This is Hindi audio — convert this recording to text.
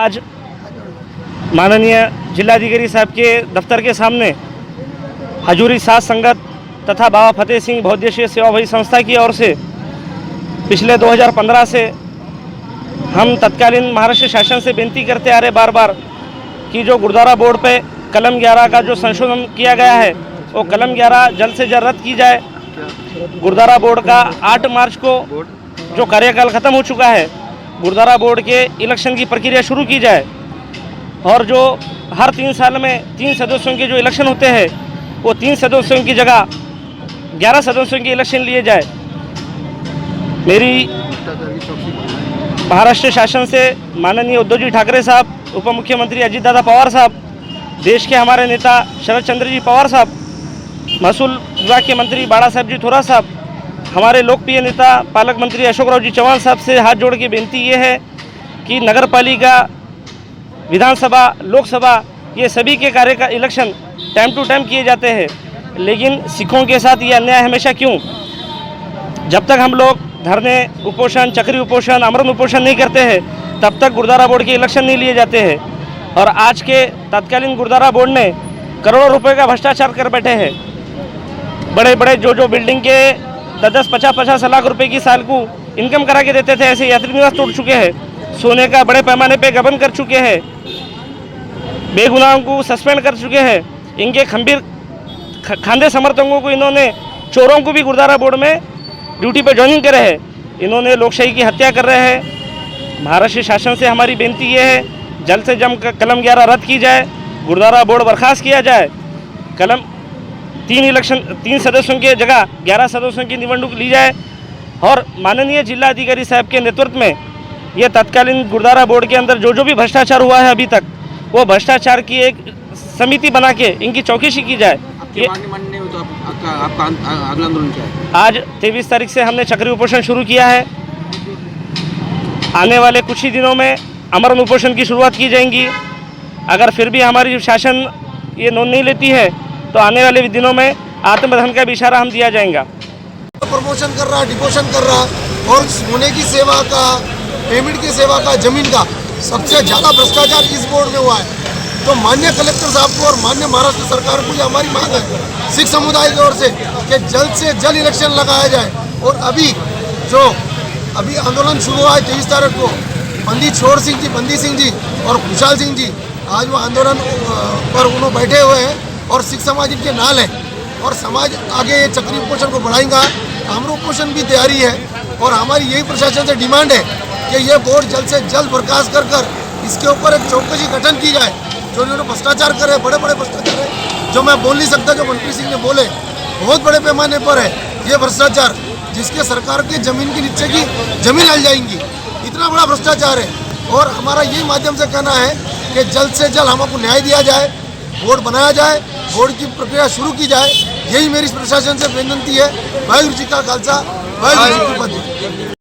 आज माननीय जिलाधिकारी साहब के दफ्तर के सामने हजूरी साध संगत तथा बाबा फतेह सिंह बहुउद्देशीय सेवाभावी संस्था की ओर से पिछले 2015 से हम तत्कालीन महाराष्ट्र शासन से बेनती करते आ रहे बार बार कि जो गुरुद्वारा बोर्ड पे कलम 11 का जो संशोधन किया गया है वो कलम 11 जल्द से जल्द रद्द की जाए। गुरुद्वारा बोर्ड का 8 मार्च को जो कार्यकाल ख़त्म हो चुका है, गुरुद्वारा बोर्ड के इलेक्शन की प्रक्रिया शुरू की जाए और जो हर 3 साल में 3 सदस्यों के जो इलेक्शन होते हैं वो 3 सदस्यों की जगह 11 सदस्यों की इलेक्शन लिए जाए। मेरी महाराष्ट्र शासन से माननीय उद्धव जी ठाकरे साहब, उप मुख्यमंत्री अजीत दादा पवार साहब, देश के हमारे नेता शरद चंद्र जी पवार साहब, महसूल विभाग के मंत्री बाड़ा साहब जी थोरा साहब, हमारे लोकप्रिय नेता पालक मंत्री अशोक राव जी चौहान साहब से हाथ जोड़ के बेनती ये है कि नगर पालिका, विधानसभा, लोकसभा ये सभी के कार्य का इलेक्शन टाइम टू टाइम किए जाते हैं, लेकिन सिखों के साथ ये अन्याय हमेशा क्यों? जब तक हम लोग धरने, उपोषण, चक्री उपोषण, आमरण उपोषण नहीं करते हैं तब तक गुरुद्वारा बोर्ड के इलेक्शन नहीं लिए जाते हैं। और आज के तत्कालीन गुरुद्वारा बोर्ड ने करोड़ों रुपए का भ्रष्टाचार कर बैठे हैं। बड़े बड़े जो बिल्डिंग के 10-10, 50-50 लाख रुपए की साल को इनकम करा के देते थे, ऐसे यात्री निवास तोड़ चुके हैं, सोने का बड़े पैमाने पे गबन कर चुके हैं, बेगुनाहों को सस्पेंड कर चुके हैं, इनके खंभीर खांधे समर्थकों को इन्होंने, चोरों को भी गुरुद्वारा बोर्ड में ड्यूटी पे ज्वाइनिंग करे हैं, इन्होंने लोकशाही की हत्या कर रहे हैं। महाराष्ट्र शासन से हमारी बेनती ये है जल्द से जल्द कलम 11 रद्द की जाए, गुरुद्वारा बोर्ड बर्खास्त किया जाए, कलम 3 सदस्यों के जगह 11 सदस्यों की निवडणूक ली जाए और माननीय जिलाधिकारी साहब के नेतृत्व में ये तत्कालीन गुरुद्वारा बोर्ड के अंदर जो भी भ्रष्टाचार हुआ है अभी तक, वो भ्रष्टाचार की एक समिति बना के इनकी चौकसी की जाए। ये मानने हो तो आपका अगला आंदोलन क्या है? आज 23 तारीख से हमने चक्री उपोषण शुरू किया है। आने वाले कुछ ही दिनों में आमरण उपोषण की शुरुआत की जाएंगी। अगर फिर भी हमारी शासन ये नोंद नहीं लेती है तो आने वाले दिनों में आत्मदहन का भी इशारा हम दिया जाएगा। प्रमोशन कर रहा, डिपोशन कर रहा और सोने की सेवा का, पेमेंट की सेवा का, जमीन का सबसे ज़्यादा भ्रष्टाचार इस बोर्ड में हुआ है। तो माननीय कलेक्टर साहब को और माननीय महाराष्ट्र सरकार को ये हमारी मांग है सिख समुदाय की ओर से कि जल्द से जल्द इलेक्शन लगाया जाए। और अभी आंदोलन शुरू हुआ है 23 तारीख को, बंदी सिंह जी और खुशहाल सिंह जी आज वो आंदोलन पर उन्होंने बैठे हुए हैं और सिख समाज इनके नाल है और समाज आगे ये चक्री उपोषण को बढ़ाएगा। आमरण उपोषण भी तैयारी है और हमारी यही प्रशासन से डिमांड है कि ये बोर्ड जल्द से जल्द बर्खास्त कर इसके ऊपर एक चौकसी गठन की जाए। जो इन्होंने भ्रष्टाचार करे, बड़े बड़े भ्रष्टाचार है जो मैं बोल नहीं सकता, जो मंत्री सिंह ने बोले, बहुत बड़े पैमाने पर है ये भ्रष्टाचार, जिसके सरकार के जमीन के नीचे की जमीन हल जाएंगी, इतना बड़ा भ्रष्टाचार है। और हमारा यही माध्यम से कहना है कि जल्द से जल्द हमको न्याय दिया जाए, बोर्ड बनाया जाए, बोर्ड की प्रक्रिया शुरू की जाए, यही मेरी प्रशासन से विनती है। वाहिगुरू जी का खालसा, वाहिगुरू जी की फतेह।